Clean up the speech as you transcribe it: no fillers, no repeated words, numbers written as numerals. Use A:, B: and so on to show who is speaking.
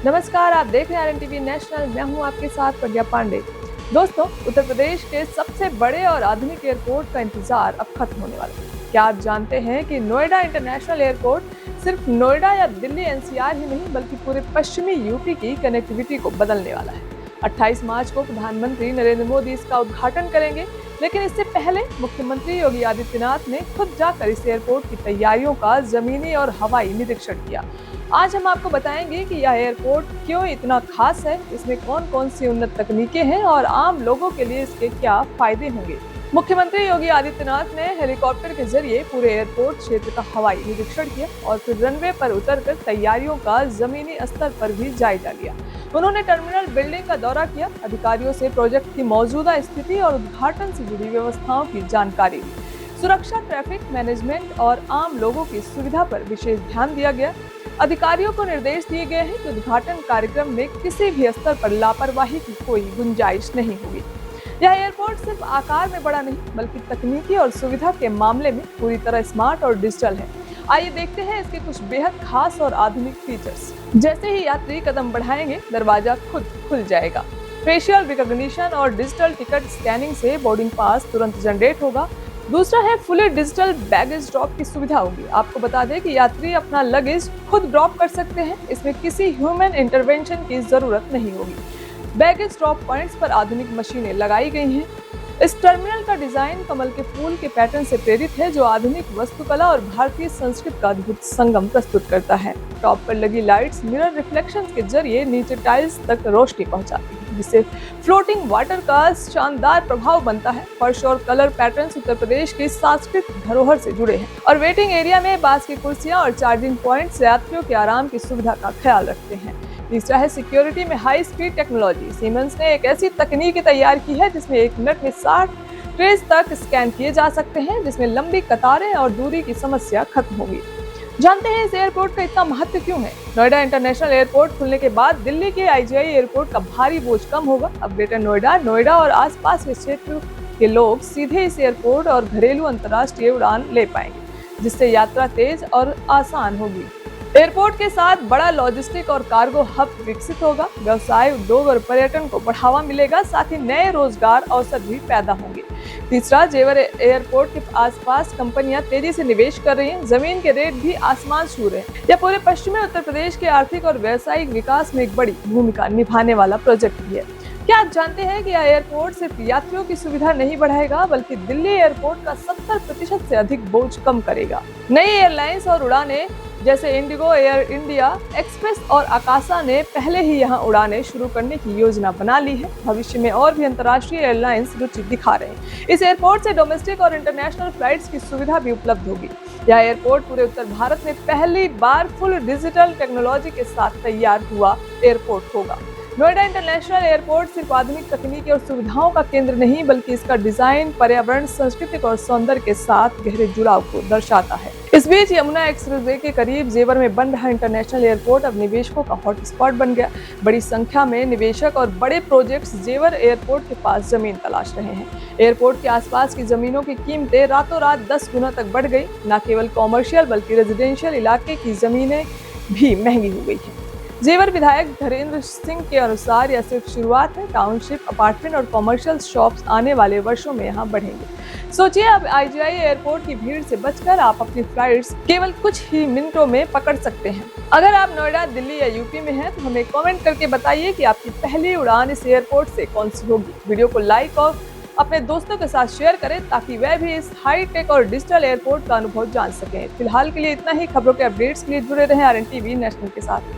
A: नमस्कार, आप देख रहे हैं आरएनटीवी नेशनल। मैं हूं आपके साथ प्रज्ञा पांडे। दोस्तों, उत्तर प्रदेश के सबसे बड़े और आधुनिक एयरपोर्ट का इंतजार अब खत्म होने वाला है। क्या आप जानते हैं कि नोएडा इंटरनेशनल एयरपोर्ट सिर्फ नोएडा या दिल्ली एनसीआर ही नहीं बल्कि पूरे पश्चिमी यूपी की कनेक्टिविटी को बदलने वाला है। 28 मार्च को प्रधानमंत्री नरेंद्र मोदी इसका उद्घाटन करेंगे, लेकिन इससे पहले मुख्यमंत्री योगी आदित्यनाथ ने खुद जाकर इस एयरपोर्ट की तैयारियों का जमीनी और हवाई निरीक्षण किया। आज हम आपको बताएंगे कि यह एयरपोर्ट क्यों इतना खास है, इसमें कौन कौन सी उन्नत तकनीकें हैं और आम लोगों के लिए इसके क्या फायदे होंगे। मुख्यमंत्री योगी आदित्यनाथ ने हेलीकॉप्टर के जरिए पूरे एयरपोर्ट क्षेत्र का हवाई निरीक्षण किया और फिर रनवे पर उतरकर तैयारियों का जमीनी स्तर पर भी जायजा लिया। उन्होंने टर्मिनल बिल्डिंग का दौरा किया, अधिकारियों से प्रोजेक्ट की मौजूदा स्थिति और उद्घाटन से जुड़ी व्यवस्थाओं की जानकारी ली। सुरक्षा, ट्रैफिक मैनेजमेंट और आम लोगों की सुविधा पर विशेष ध्यान दिया गया। अधिकारियों को निर्देश दिए गए हैं कि उद्घाटन कार्यक्रम में किसी भी स्तर पर लापरवाही की कोई गुंजाइश नहीं होगी। यह एयरपोर्ट सिर्फ आकार में बड़ा नहीं बल्कि तकनीकी और सुविधा के मामले में पूरी तरह स्मार्ट और डिजिटल है। आइए देखते हैं इसके कुछ बेहद खास और आधुनिक फीचर्स। जैसे ही यात्री कदम बढ़ाएंगे, दरवाजा खुद खुल जाएगा। फेशियल रिकॉग्निशन और डिजिटल टिकट स्कैनिंग से बोर्डिंग पास तुरंत जनरेट होगा। दूसरा है फुली डिजिटल बैगेज ड्रॉप की सुविधा होगी। आपको बता दें कि यात्री अपना लगेज खुद ड्रॉप कर सकते हैं, इसमें किसी ह्यूमन इंटरवेंशन की जरूरत नहीं होगी। बैगेज ड्रॉप पॉइंट्स पर आधुनिक मशीनें लगाई गई हैं। इस टर्मिनल का डिजाइन कमल के फूल के पैटर्न से प्रेरित है, जो आधुनिक वास्तुकला और भारतीय संस्कृति का अद्भुत संगम प्रस्तुत करता है। टॉप पर लगी लाइट्स मिरर रिफ्लेक्शन के जरिए नीचे टाइल्स तक रोशनी पहुंचाती है, जिससे फ्लोटिंग वाटर का शानदार प्रभाव बनता है। फर्श और कलर पैटर्न्स उत्तर प्रदेश की सांस्कृतिक धरोहर से जुड़े हैं और वेटिंग एरिया में बांस की कुर्सियां और चार्जिंग पॉइंट्स यात्रियों के आराम की सुविधा का ख्याल रखते हैं। तीसरा है सिक्योरिटी में हाई स्पीड टेक्नोलॉजी। सीमेंस ने एक ऐसी तकनीक तैयार की है जिसमें 1 मिनट में 60 ट्रेस तक स्कैन किए जा सकते हैं, जिसमें लंबी कतारें और दूरी की समस्या खत्म होगी। जानते हैं इस एयरपोर्ट का इतना महत्व क्यों है। नोएडा इंटरनेशनल एयरपोर्ट खुलने के बाद दिल्ली के आईजीआई एयरपोर्ट का भारी बोझ कम होगा। अब ग्रेटर नोएडा और आसपास के क्षेत्र के लोग सीधे इस एयरपोर्ट और घरेलू अंतर्राष्ट्रीय उड़ान ले पाएंगे, जिससे यात्रा तेज और आसान होगी। एयरपोर्ट के साथ बड़ा लॉजिस्टिक और कार्गो हब विकसित होगा। व्यवसाय, उद्योग और पर्यटन को बढ़ावा मिलेगा, साथ ही नए रोजगार अवसर भी पैदा होंगे। तीसरा, जेवर एयरपोर्ट के आसपास कंपनियां तेजी से निवेश कर रही हैं। जमीन के रेट भी आसमान छू रहे हैं। यह पूरे पश्चिमी उत्तर प्रदेश के आर्थिक और व्यावसायिक विकास में एक बड़ी भूमिका निभाने वाला प्रोजेक्ट भी है। क्या आप जानते हैं कि यह एयरपोर्ट सिर्फ यात्रियों की सुविधा नहीं बढ़ाएगा बल्कि दिल्ली एयरपोर्ट का 70% से अधिक बोझ कम करेगा। नई एयरलाइंस और उड़ानें जैसे इंडिगो, एयर इंडिया, एक्सप्रेस और आकाशा ने पहले ही यहां उड़ानें शुरू करने की योजना बना ली है। भविष्य में और भी अंतर्राष्ट्रीय एयरलाइंस रुचि दिखा रहे हैं। इस एयरपोर्ट से डोमेस्टिक और इंटरनेशनल फ्लाइट्स की सुविधा भी उपलब्ध होगी। यह एयरपोर्ट पूरे उत्तर भारत में पहली बार फुल डिजिटल टेक्नोलॉजी के साथ तैयार हुआ एयरपोर्ट होगा। नोएडा इंटरनेशनल एयरपोर्ट सिर्फ आधुनिक तकनीकी और सुविधाओं का केंद्र नहीं बल्कि इसका डिजाइन पर्यावरण, सांस्कृतिक और सौंदर्य के साथ गहरे जुड़ाव को दर्शाता है। इस बीच यमुना एक्सप्रेसवे के करीब जेवर में बन रहा इंटरनेशनल एयरपोर्ट अब निवेशकों का हॉटस्पॉट बन गया। बड़ी संख्या में निवेशक और बड़े प्रोजेक्ट्स जेवर एयरपोर्ट के पास जमीन तलाश रहे हैं। एयरपोर्ट के आसपास की जमीनों की कीमतें रातों रात 10 गुना तक बढ़ गई। न केवल कॉमर्शियल बल्कि रेजिडेंशियल इलाके की जमीनें भी महंगी हो गई हैं। जेवर विधायक धीरेन्द्र सिंह के अनुसार यह सिर्फ शुरुआत है। टाउनशिप, अपार्टमेंट और कॉमर्शियल शॉप्स आने वाले वर्षों में यहाँ बढ़ेंगे। सोचिए, अब आईजीआई एयरपोर्ट की भीड़ से बचकर आप अपनी फ्लाइट्स केवल कुछ ही मिनटों में पकड़ सकते हैं। अगर आप नोएडा, दिल्ली या यूपी में हैं तो हमें कमेंट करके बताइए कि आपकी पहली उड़ान इस एयरपोर्ट से कौन सी होगी। वीडियो को लाइक और अपने दोस्तों के साथ शेयर करें ताकि वह भी इस हाई टेक और डिजिटल एयरपोर्ट का अनुभव जान सकें। फिलहाल के लिए इतना ही। खबरों के अपडेट्स के लिए जुड़े रहें आरएनटीवी नेशनल के साथ।